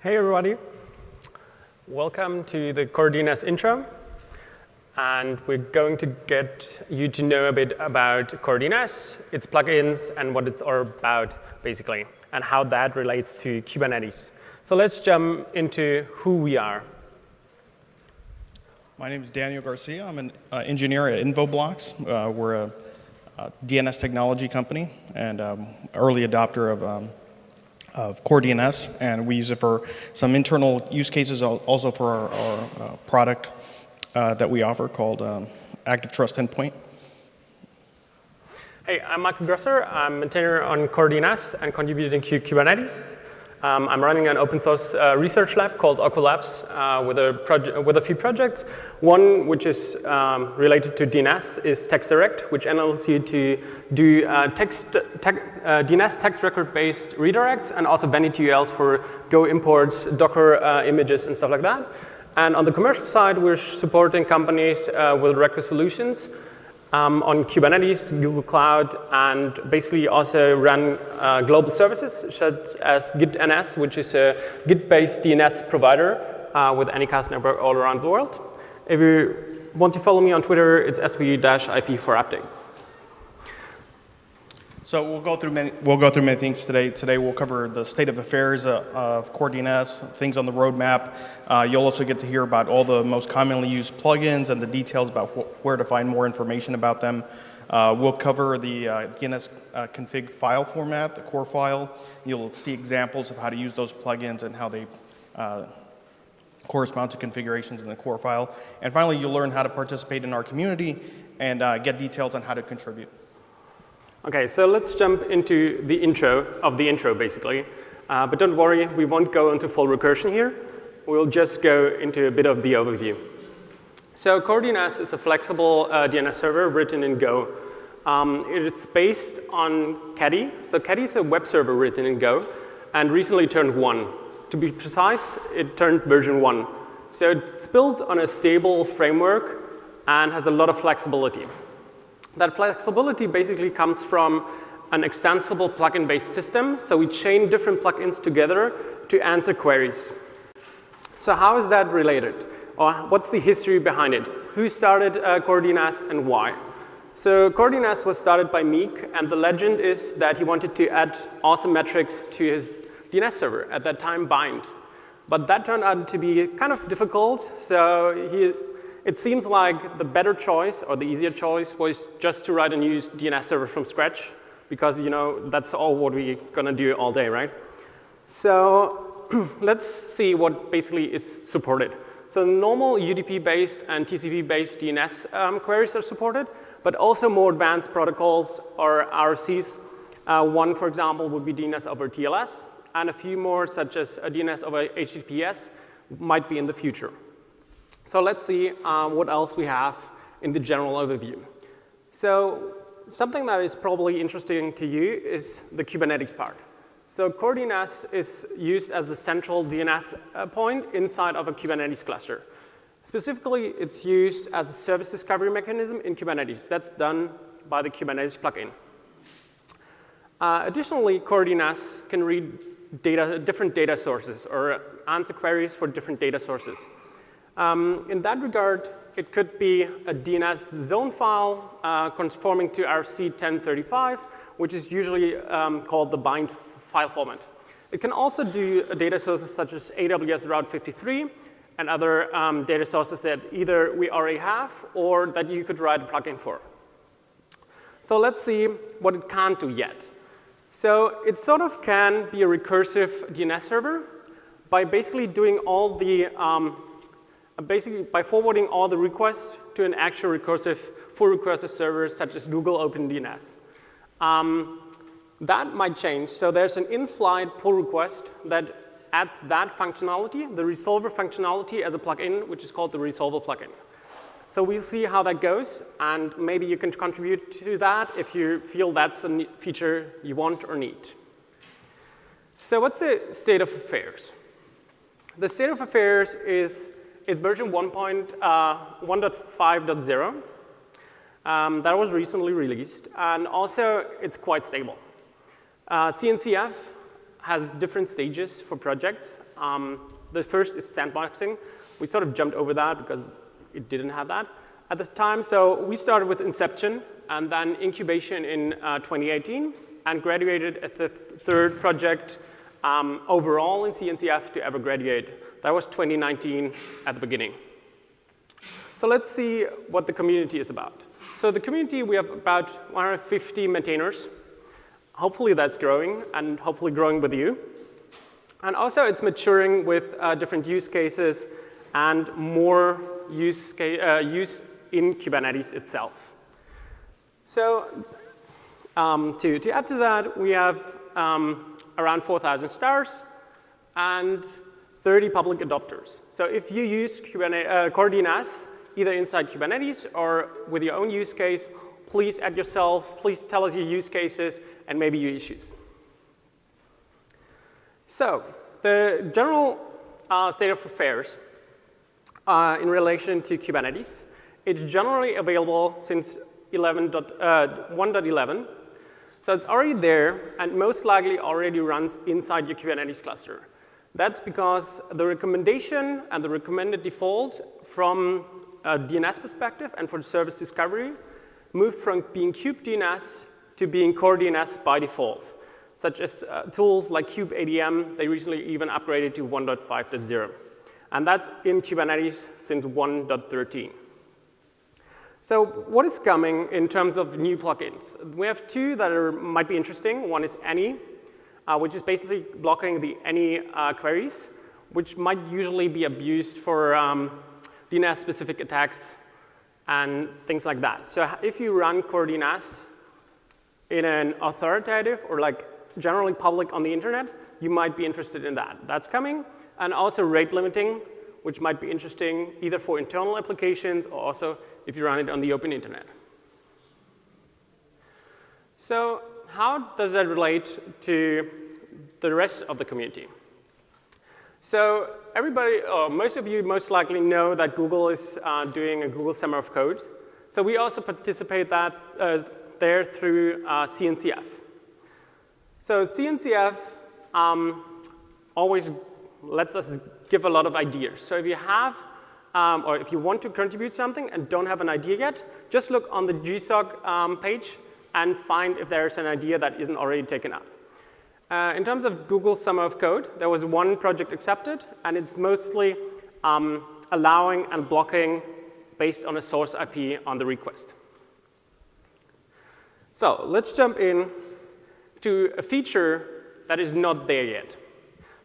Hey everybody, welcome to the CoreDNS intro, and we're going to get you to know a bit about CoreDNS, its plugins, and what it's all about basically, and how that relates to Kubernetes. So let's jump into who we are. My name is Daniel Garcia. I'm an engineer at Infoblox. We're a DNS technology company and early adopter of CoreDNS, and we use it for some internal use cases, also for our product that we offer called Active Trust Endpoint. Hey, I'm Michael Garcia. I'm a maintainer on CoreDNS and contributing to Kubernetes. I'm running an open source research lab called Okkur Labs with a few projects. One which is related to DNS is TextDirect, which enables you to do DNS text record-based redirects and also vanity URLs for Go imports, Docker images, and stuff like that. And on the commercial side, we're supporting companies with record solutions on Kubernetes, Google Cloud, and basically also run global services such as GitNS, which is a Git-based DNS provider with Anycast network all around the world. If you want to follow me on Twitter, it's sv-ip for updates. So we'll go through many things today. Today we'll cover the state of affairs of CoreDNS, things on the roadmap. You'll also get to hear about all the most commonly used plugins and the details about where to find more information about them. We'll cover the DNS config file format, the Corefile. You'll see examples of how to use those plugins and how they correspond to configurations in the Corefile. And finally, you'll learn how to participate in our community and get details on how to contribute. Okay, so let's jump into the intro of the intro, basically. But don't worry, we won't go into full recursion here. We'll just go into a bit of the overview. So CoreDNS is a flexible DNS server written in Go. It's based on Caddy. So Caddy is a web server written in Go and recently turned 1. To be precise, it turned version 1. So it's built on a stable framework and has a lot of flexibility. That flexibility basically comes from an extensible plugin-based system. So we chain different plugins together to answer queries. So how is that related? Or what's the history behind it? Who started CoreDNS and why? So CoreDNS was started by Meek, and the legend is that he wanted to add awesome metrics to his DNS server, at that time bind. But that turned out to be kind of difficult, so it seems like the better choice or the easier choice was just to write a new DNS server from scratch, because that's all what we're gonna do all day, right? So let's see what basically is supported. So normal UDP-based and TCP-based DNS queries are supported, but also more advanced protocols or RFCs. One, for example, would be DNS over TLS, and a few more, such as a DNS over HTTPS, might be in the future. So let's see what else we have in the general overview. So something that is probably interesting to you is the Kubernetes part. So CoreDNS is used as the central DNS point inside of a Kubernetes cluster. Specifically, it's used as a service discovery mechanism in Kubernetes. That's done by the Kubernetes plugin. Additionally, CoreDNS can read different data sources or answer queries for different data sources. In that regard, it could be a DNS zone file conforming to RFC 1035, which is usually called the bind file format. It can also do data sources such as AWS Route 53 and other data sources that either we already have or that you could write a plugin for. So let's see what it can't do yet. So it sort of can be a recursive DNS server by basically doing all the by forwarding all the requests to an actual full recursive server such as Google OpenDNS. That might change. So there's an in-flight pull request that adds that functionality, the resolver functionality, as a plugin, which is called the resolver plugin. So we'll see how that goes, and maybe you can contribute to that if you feel that's a feature you want or need. So what's the state of affairs? The state of affairs is it's version 1.5.0 that was recently released, and also it's quite stable. CNCF has different stages for projects. The first is sandboxing. We sort of jumped over that because it didn't have that at the time. So we started with inception and then incubation in 2018 and graduated at the third project overall in CNCF to ever graduate. That was 2019 at the beginning. So let's see what the community is about. So the community, we have about 150 maintainers. Hopefully that's growing, and hopefully growing with you. And also it's maturing with different use cases and more use in Kubernetes itself. So to add to that, we have around 4,000 stars and 30 public adopters. So if you use CoreDNS, either inside Kubernetes or with your own use case, please add yourself, please tell us your use cases and maybe your issues. So the general state of affairs in relation to Kubernetes, it's generally available since 1.11. So it's already there and most likely already runs inside your Kubernetes cluster. That's because the recommendation and the recommended default from a DNS perspective and for service discovery moved from being kubeDNS to being CoreDNS by default, such as tools like kubeADM. They recently even upgraded to 1.5.0. And that's in Kubernetes since 1.13. So what is coming in terms of new plugins? We have two that might be interesting. One is any, which is basically blocking the any queries, which might usually be abused for DNS-specific attacks and things like that. So if you run CoreDNS in an authoritative or like generally public on the internet, you might be interested in that. That's coming. And also rate limiting, which might be interesting either for internal applications or also if you run it on the open internet. So how does that relate to the rest of the community? So everybody, or most of you most likely know that Google is doing a Google Summer of Code. So we also participate there through CNCF. So CNCF always lets us give a lot of ideas. So if you have, or if you want to contribute something and don't have an idea yet, just look on the GSOC page and find if there's an idea that isn't already taken up. In terms of Google Summer of Code, there was one project accepted, and it's mostly allowing and blocking based on a source IP on the request. So let's jump in to a feature that is not there yet.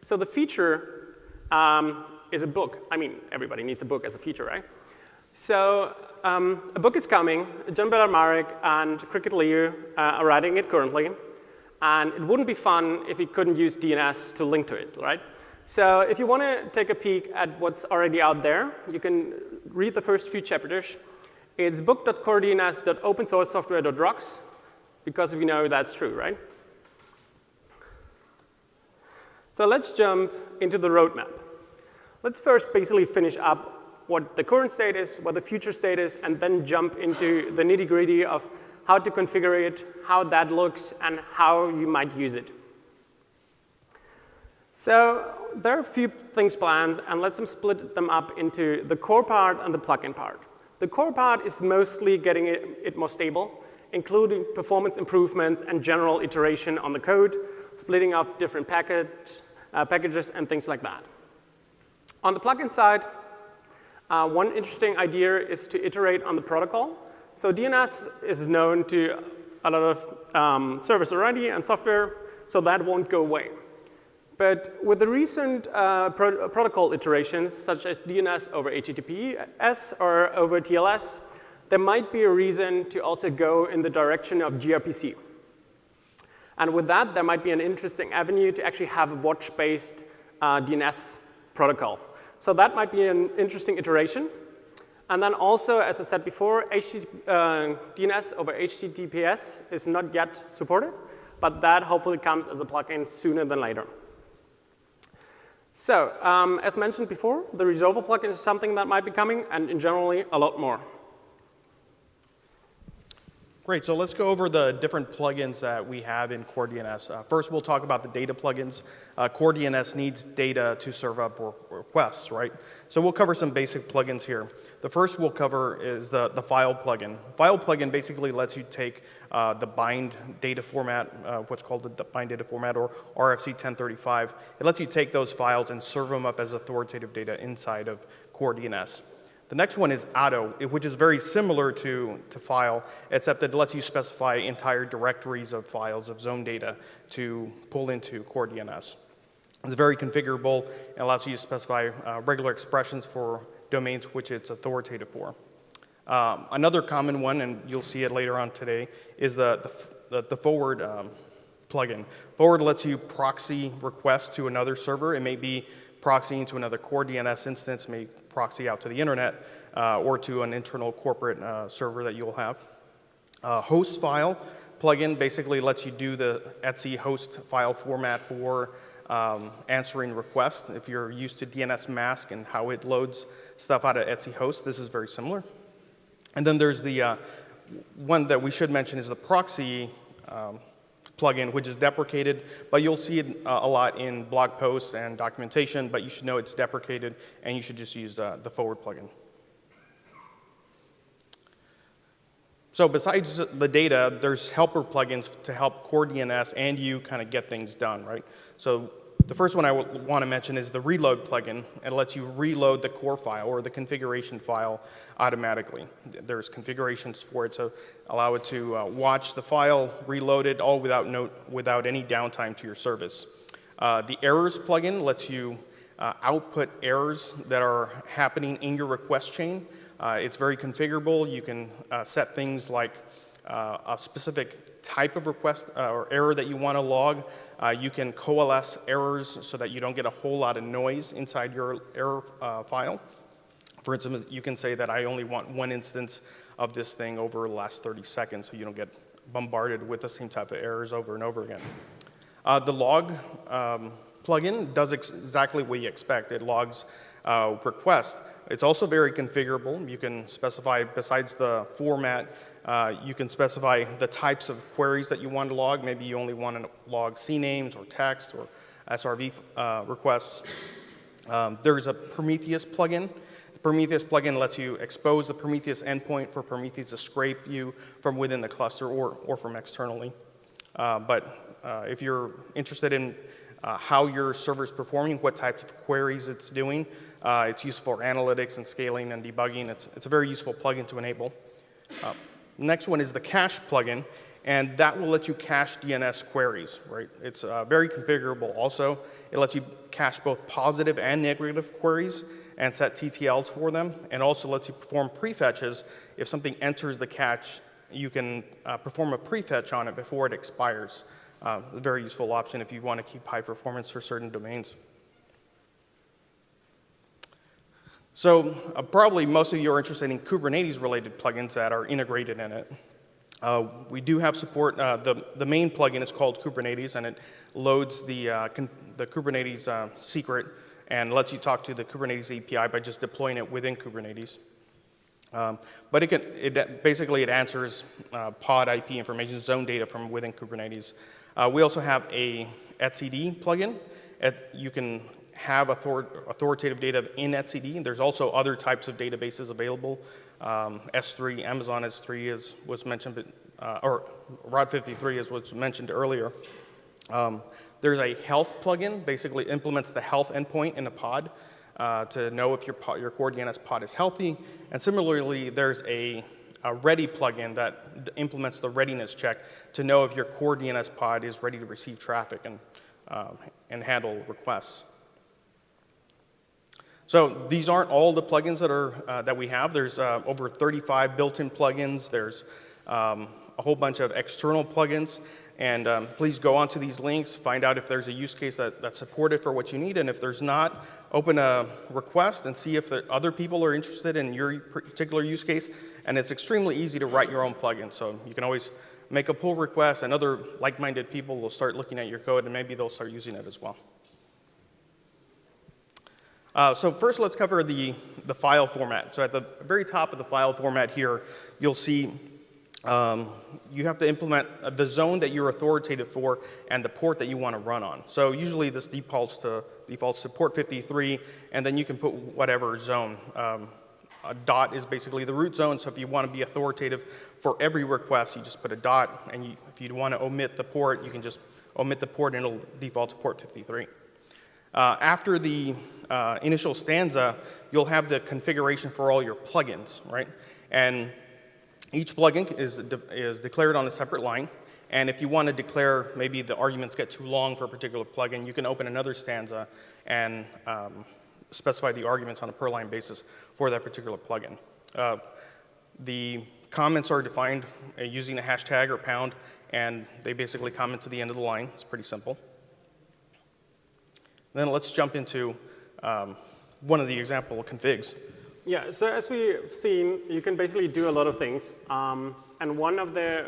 So the feature is a book. I mean, everybody needs a book as a feature, right? So a book is coming. John Bernard and Cricket Liu are writing it currently. And it wouldn't be fun if we couldn't use DNS to link to it, right? So if you want to take a peek at what's already out there, you can read the first few chapters. It's book.coredns.opensourcesoftware.rocks, because we know that's true, right? So let's jump into the roadmap. Let's first basically finish up what the current state is, what the future state is, and then jump into the nitty-gritty of how to configure it, how that looks, and how you might use it. So there are a few things planned, and let's split them up into the core part and the plugin part. The core part is mostly getting it more stable, including performance improvements and general iteration on the code, splitting off different packages and things like that. On the plugin side, one interesting idea is to iterate on the protocol. So DNS is known to a lot of servers already and software, so that won't go away. But with the recent protocol iterations, such as DNS over HTTPS or over TLS, there might be a reason to also go in the direction of gRPC. And with that, there might be an interesting avenue to actually have a watch-based DNS protocol. So that might be an interesting iteration. And then also, as I said before, DNS over HTTPS is not yet supported, but that hopefully comes as a plugin sooner than later. So, as mentioned before, the Resolver plugin is something that might be coming, and in generally, a lot more. Great, so let's go over the different plugins that we have in CoreDNS. First, we'll talk about the data plugins. CoreDNS needs data to serve up requests, right? So we'll cover some basic plugins here. The first we'll cover is the file plugin. File plugin basically lets you take the bind data format, what's called the bind data format, or RFC 1035. It lets you take those files and serve them up as authoritative data inside of CoreDNS. The next one is auto, which is very similar to file, except that it lets you specify entire directories of files of zone data to pull into CoreDNS. It's very configurable and allows you to specify regular expressions for domains which it's authoritative for. Another common one, and you'll see it later on today, is the forward plugin. Forward lets you proxy requests to another server. It may be proxying to another CoreDNS instance, may proxy out to the internet, or to an internal corporate server that you'll have. Host file plugin basically lets you do the etc host file format for answering requests. If you're used to DNS mask and how it loads stuff out of etc host, this is very similar. And then there's the one that we should mention is the proxy plugin, which is deprecated, but you'll see it a lot in blog posts and documentation, but you should know it's deprecated, and you should just use the forward plugin. So besides the data, there's helper plugins to help CoreDNS and you kind of get things done, right? So the first one I want to mention is the reload plugin. It lets you reload the core file or the configuration file automatically. There's configurations for it, so allow it to watch the file, reload it, all without any downtime to your service. The errors plugin lets you output errors that are happening in your request chain. It's very configurable. You can set things like a specific type of request or error that you want to log. You can coalesce errors so that you don't get a whole lot of noise inside your error file. For instance, you can say that I only want one instance of this thing over the last 30 seconds so you don't get bombarded with the same type of errors over and over again. The log plugin does exactly what you expect. It logs requests. It's also very configurable. You can specify, besides the format, you can specify the types of queries that you want to log. Maybe you only want to log CNAMEs or text or SRV requests. There's a Prometheus plugin. The Prometheus plugin lets you expose the Prometheus endpoint for Prometheus to scrape you from within the cluster or from externally. But if you're interested in how your server is performing, what types of queries it's doing, it's useful for analytics and scaling and debugging. It's a very useful plugin to enable. Next one is the cache plugin, and that will let you cache DNS queries, right? It's very configurable also. It lets you cache both positive and negative queries and set TTLs for them, and also lets you perform prefetches. If something enters the cache, you can perform a prefetch on it before it expires. A very useful option if you want to keep high performance for certain domains. So probably most of you are interested in Kubernetes-related plugins that are integrated in it. We do have support. The main plugin is called Kubernetes, and it loads the Kubernetes secret and lets you talk to the Kubernetes API by just deploying it within Kubernetes. But basically it answers pod IP information, zone data from within Kubernetes. We also have a etcd plugin. You can have authoritative data in etcd. There's also other types of databases available. S3, Amazon S3 was mentioned, or Rod 53 was mentioned earlier. There's a health plugin, basically implements the health endpoint in the pod to know if your CoreDNS pod is healthy. And similarly, there's a ready plugin that implements the readiness check to know if your CoreDNS pod is ready to receive traffic and handle requests. So these aren't all the plugins that we have. There's over 35 built-in plugins. There's a whole bunch of external plugins. And please go onto these links, find out if there's a use case that's supported for what you need. And if there's not, open a request and see if other people are interested in your particular use case. And it's extremely easy to write your own plugin. So you can always make a pull request, and other like-minded people will start looking at your code, and maybe they'll start using it as well. So first, let's cover the file format. So at the very top of the file format here, you'll see you have to implement the zone that you're authoritative for and the port that you want to run on. So usually this defaults to port 53, and then you can put whatever zone. A dot is basically the root zone, so if you want to be authoritative for every request, you just put a dot, and if you want to omit the port, you can just omit the port and it'll default to port 53. After the initial stanza, you'll have the configuration for all your plugins, right? And each plugin is declared on a separate line. And if you want to declare, maybe the arguments get too long for a particular plugin, you can open another stanza and specify the arguments on a per line basis for that particular plugin. The comments are defined using a hashtag or pound, and they basically comment to the end of the line. It's pretty simple. Then let's jump into one of the example configs. Yeah, so as we've seen, you can basically do a lot of things. And one of the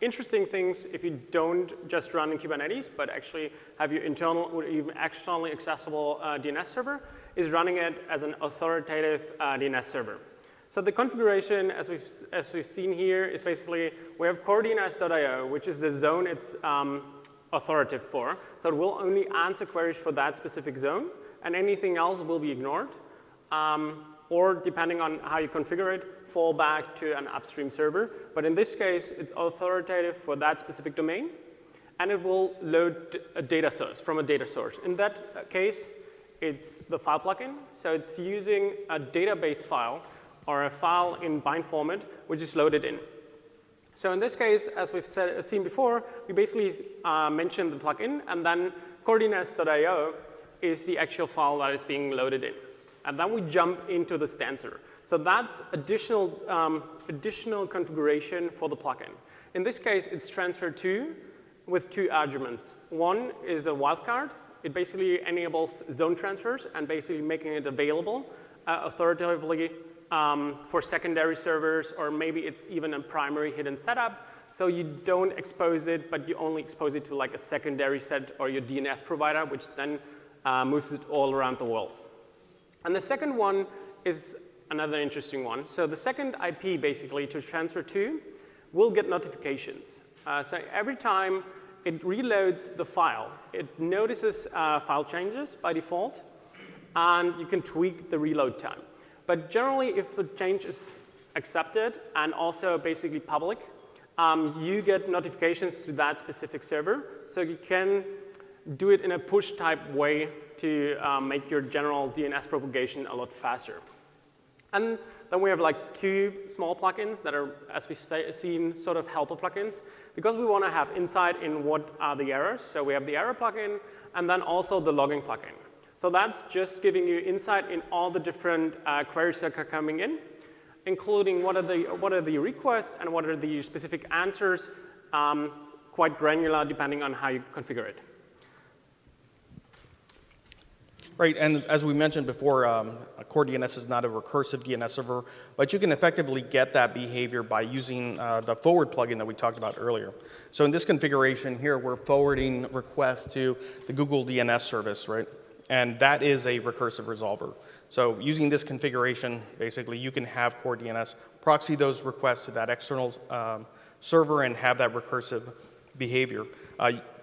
interesting things, if you don't just run in Kubernetes, but actually have your internal or even externally accessible DNS server, is running it as an authoritative DNS server. So the configuration, as we've seen here, is basically we have CoreDNS.io, which is the zone it's authoritative for. So it will only answer queries for that specific zone, and anything else will be ignored. Or depending on how you configure it, fall back to an upstream server. But in this case, it's authoritative for that specific domain, and it will load a data source from a data source. In that case, it's the file plugin. So it's using a database file or a file in bind format, which is loaded in. So in this case, as we've seen before, we basically mentioned the plugin, and then CoreDNS.io is the actual file that is being loaded in. And then we jump into the stanza. So that's additional configuration for the plugin. In this case, it's transferred to with two arguments. One is a wildcard. It basically enables zone transfers and basically making it available authoritatively for secondary servers, or maybe it's even a primary hidden setup. So you don't expose it, but you only expose it to like a secondary set or your DNS provider, which then moves it all around the world. And the second one is another interesting one. So the second IP basically to transfer to will get notifications. So every time it reloads the file, it notices file changes by default, and you can tweak the reload time. But generally, if a change is accepted and also basically public, you get notifications to that specific server. So you can do it in a push type way to make your general DNS propagation a lot faster. And then we have like two small plugins that are, as we've seen, sort of helper plugins, because we want to have insight in what are the errors. So we have the error plugin, and then also the logging plugin. So that's just giving you insight in all the different queries that are coming in, including what are the requests and what are the specific answers, quite granular depending on how you configure it. Right, and as we mentioned before, CoreDNS is not a recursive DNS server, but you can effectively get that behavior by using the forward plugin that we talked about earlier. So in this configuration here, we're forwarding requests to the Google DNS service, right? And that is a recursive resolver. So using this configuration, basically, you can have CoreDNS proxy those requests to that external server and have that recursive behavior.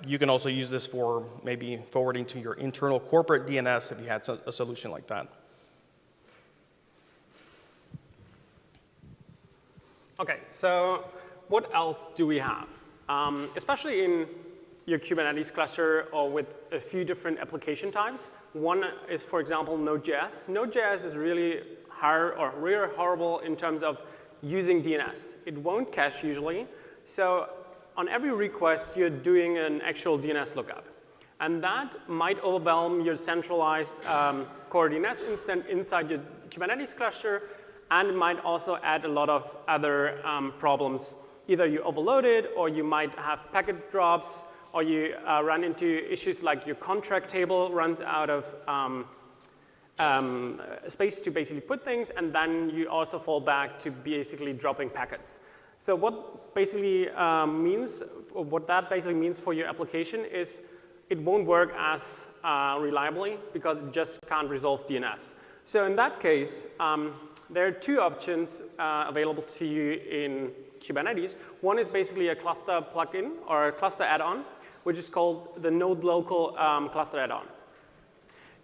You can also use this for maybe forwarding to your internal corporate DNS if you had a solution like that. OK, so what else do we have? Especially in your Kubernetes cluster or with a few different application types. One is, for example, Node.js. Node.js is really hard or really horrible in terms of using DNS. It won't cache usually. So on every request, you're doing an actual DNS lookup. And that might overwhelm your centralized CoreDNS instance inside your Kubernetes cluster, and it might also add a lot of other problems. Either you overload it, or you might have packet drops, or you run into issues like your contract table runs out of space to basically put things, and then you also fall back to basically dropping packets. So what basically what that basically means for your application is it won't work as reliably because it just can't resolve DNS. So in that case, there are two options available to you in Kubernetes. One is basically a cluster plugin or a cluster add-on, which is called the node local cluster add-on.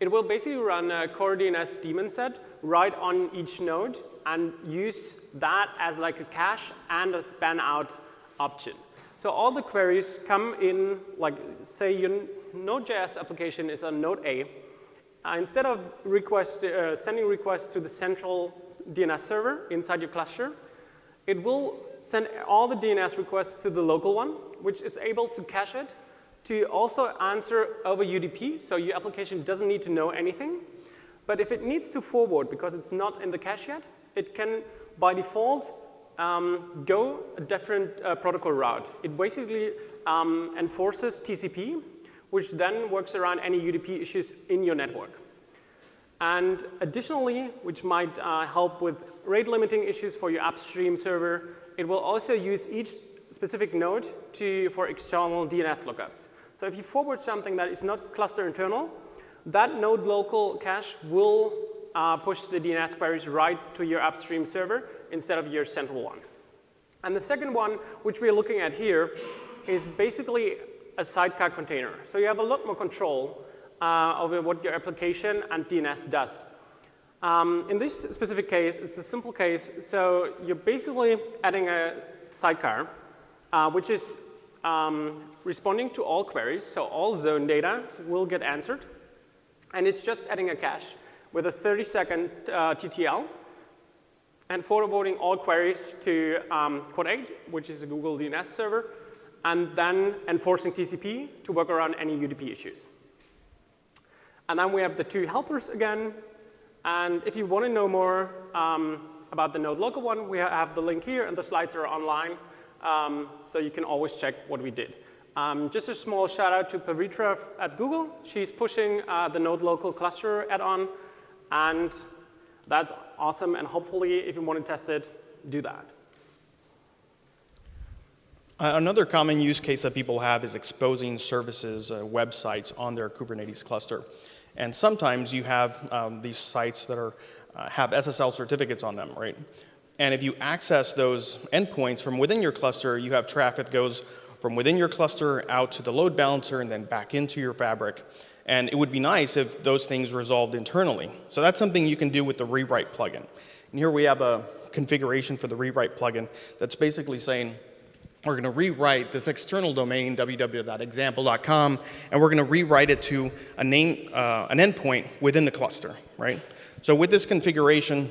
It will basically run a CoreDNS daemon set right on each node and use that as like a cache and a span out option. So all the queries come in, like say your Node.js application is on node A. Instead of sending requests to the central DNS server inside your cluster, it will send all the DNS requests to the local one, which is able to cache it, to also answer over UDP, so your application doesn't need to know anything. But if it needs to forward because it's not in the cache yet, it can, by default, go a different protocol route. It basically enforces TCP, which then works around any UDP issues in your network. And additionally, which might help with rate limiting issues for your upstream server, it will also use each specific node for external DNS lookups. So if you forward something that is not cluster internal, that node local cache will push the DNS queries right to your upstream server instead of your central one. And the second one, which we are looking at here, is basically a sidecar container. So you have a lot more control over what your application and DNS does. In this specific case, it's a simple case. So you're basically adding a sidecar, which is responding to all queries. So all zone data will get answered. And it's just adding a cache with a 30-second TTL and forwarding all queries to Port 8, which is a Google DNS server, and then enforcing TCP to work around any UDP issues. And then we have the two helpers again. And if you want to know more about the node local one, we have the link here, and the slides are online. So you can always check what we did. Just a small shout out to Pavitra at Google. She's pushing the node local cluster add-on. And that's awesome. And hopefully, if you want to test it, do that. Another common use case that people have is exposing services, websites on their Kubernetes cluster. And sometimes you have these sites that have SSL certificates on them, right? And if you access those endpoints from within your cluster, you have traffic that goes from within your cluster out to the load balancer and then back into your fabric. And it would be nice if those things resolved internally. So that's something you can do with the Rewrite plugin. And here we have a configuration for the Rewrite plugin that's basically saying, we're going to rewrite this external domain, www.example.com, and we're going to rewrite it to a name, an endpoint within the cluster, right? So with this configuration,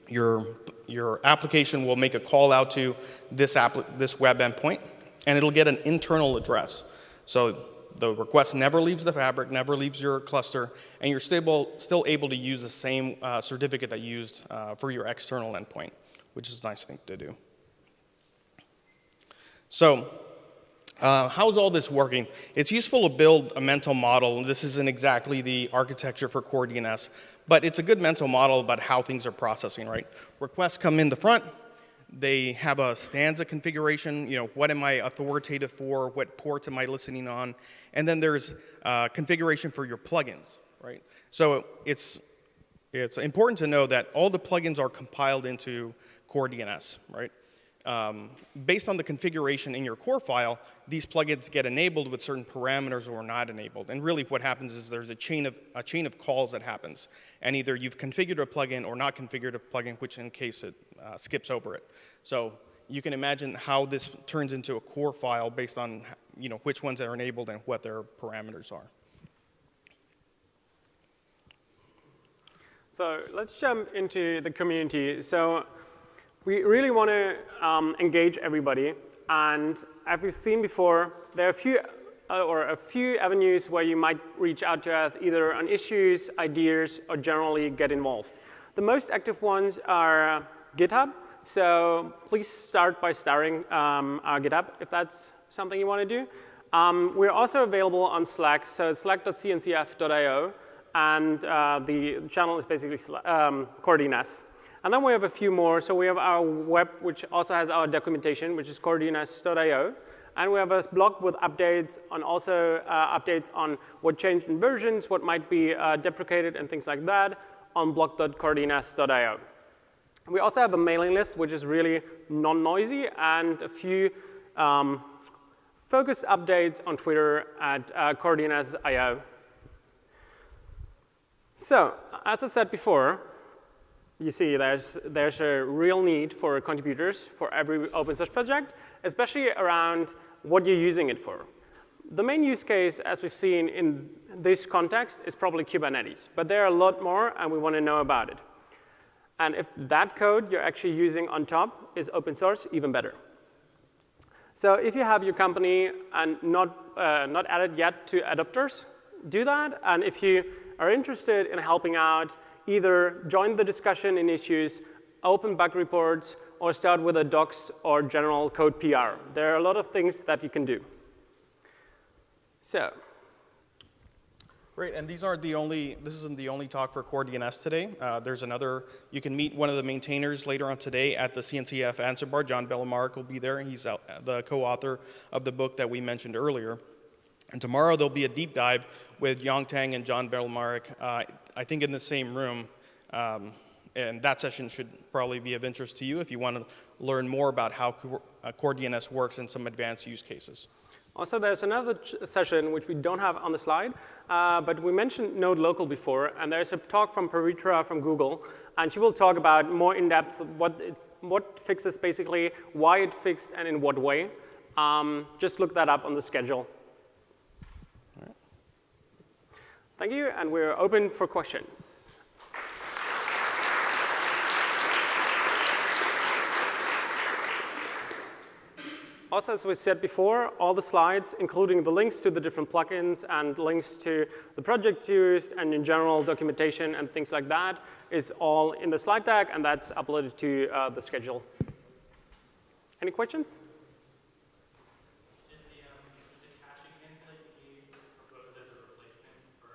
your application will make a call out to this web endpoint, and it'll get an internal address. So the request never leaves the fabric, never leaves your cluster, and you're still able to use the same certificate that you used for your external endpoint, which is a nice thing to do. So how's all this working? It's useful to build a mental model. This isn't exactly the architecture for CoreDNS, but it's a good mental model about how things are processing, right? Requests come in the front. They have a stanza configuration. You know, what am I authoritative for? What port am I listening on? And then there's configuration for your plugins, right? So it's important to know that all the plugins are compiled into CoreDNS, right? Based on the configuration in your Corefile, these plugins get enabled with certain parameters or not enabled. And really what happens is there's a chain of calls that happens. And either you've configured a plugin or not configured a plugin, which in case it skips over it. So you can imagine how this turns into a Corefile based on which ones are enabled and what their parameters are. So let's jump into the community. So we really want to engage everybody, and as we've seen before, there are a few avenues where you might reach out to us, either on issues, ideas, or generally get involved. The most active ones are GitHub, so please start by starting our GitHub if that's something you want to do. We're also available on Slack, so slack.cncf.io, and the channel is basically CoreDNS. And then we have a few more. So we have our web, which also has our documentation, which is CoreDNS.io. And we have a blog with updates on also updates on what changed in versions, what might be deprecated, and things like that on blog.coredns.io. We also have a mailing list, which is really non-noisy, and a few focused updates on Twitter at CoreDNS.io. So, as I said before, you see there's a real need for contributors for every open source project, especially around what you're using it for. The main use case, as we've seen in this context, is probably Kubernetes. But there are a lot more, and we want to know about it. And if that code you're actually using on top is open source, even better. So if you have your company and not added yet to adopters, do that. And if you are interested in helping out, either join the discussion in issues, open bug reports, or start with a docs or general code PR. There are a lot of things that you can do. So. Great, and this isn't the only talk for CoreDNS today. There's another, you can meet one of the maintainers later on today at the CNCF answer bar. John Bellemark will be there, and he's the co-author of the book that we mentioned earlier. And tomorrow there'll be a deep dive with Yang Tang and John Bellemark, I think in the same room. And that session should probably be of interest to you if you want to learn more about how CoreDNS works in some advanced use cases. Also, there's another session which we don't have on the slide, but we mentioned Node Local before, and there's a talk from Pavitra from Google, and she will talk about more in depth what fixes basically, why it fixed, and in what way. Just look that up on the schedule. All right. Thank you, and we're open for questions. Also, as we said before, all the slides, including the links to the different plugins and links to the project used and in general documentation and things like that, is all in the slide deck, and that's uploaded to the schedule. Any questions? Is the cache example that you proposed as a replacement for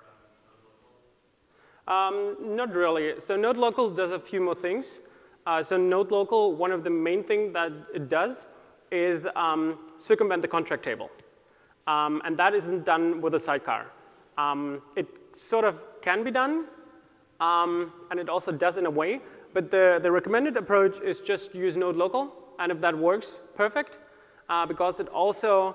Node Local? Not really. So Node Local does a few more things. So Node Local, one of the main things that it does is circumvent the contract table. And that isn't done with a sidecar. It sort of can be done, and it also does in a way. But the recommended approach is just use Node Local. And if that works, perfect, because it also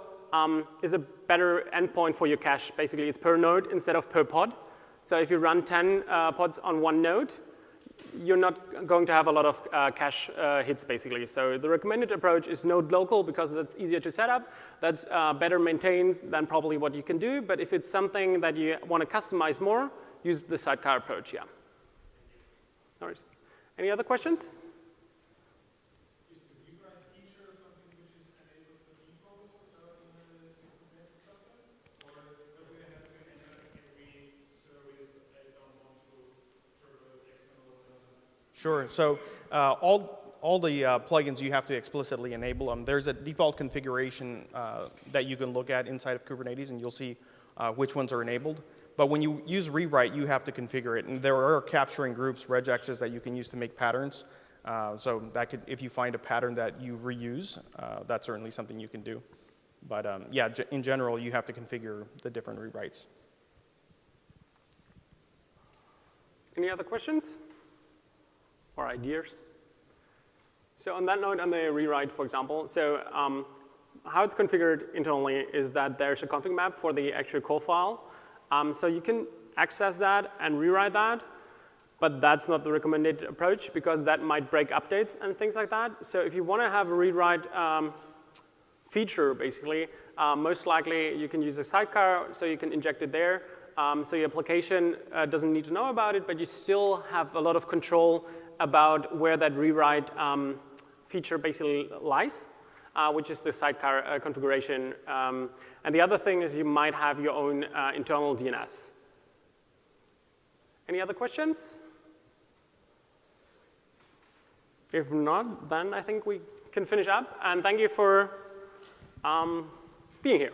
is a better endpoint for your cache. Basically, it's per node instead of per pod. So if you run 10 pods on one node, you're not going to have a lot of cache hits, basically. So the recommended approach is Node Local because that's easier to set up. That's better maintained than probably what you can do. But if it's something that you want to customize more, use the sidecar approach, yeah. No worries. Any other questions? Is the rewrite feature something which is enabled by default in the Kubernetes cluster? Or do we have to enter every service I don't want to traverse external? Sure. So all the plugins you have to explicitly enable them. There's a default configuration that you can look at inside of Kubernetes, and you'll see which ones are enabled. But when you use rewrite, you have to configure it. And there are capturing groups, regexes, that you can use to make patterns. So that could, if you find a pattern that you reuse, that's certainly something you can do. But yeah, in general, you have to configure the different rewrites. Any other questions or ideas? So on that note, on the rewrite, for example, so how it's configured internally is that there's a config map for the actual Corefile. So you can access that and rewrite that, but that's not the recommended approach because that might break updates and things like that. So if you want to have a rewrite feature, basically, most likely you can use a sidecar, so you can inject it there. So your application doesn't need to know about it, but you still have a lot of control about where that rewrite feature basically lies, which is the sidecar configuration. And the other thing is you might have your own internal DNS. Any other questions? If not, then I think we can finish up. And thank you for being here.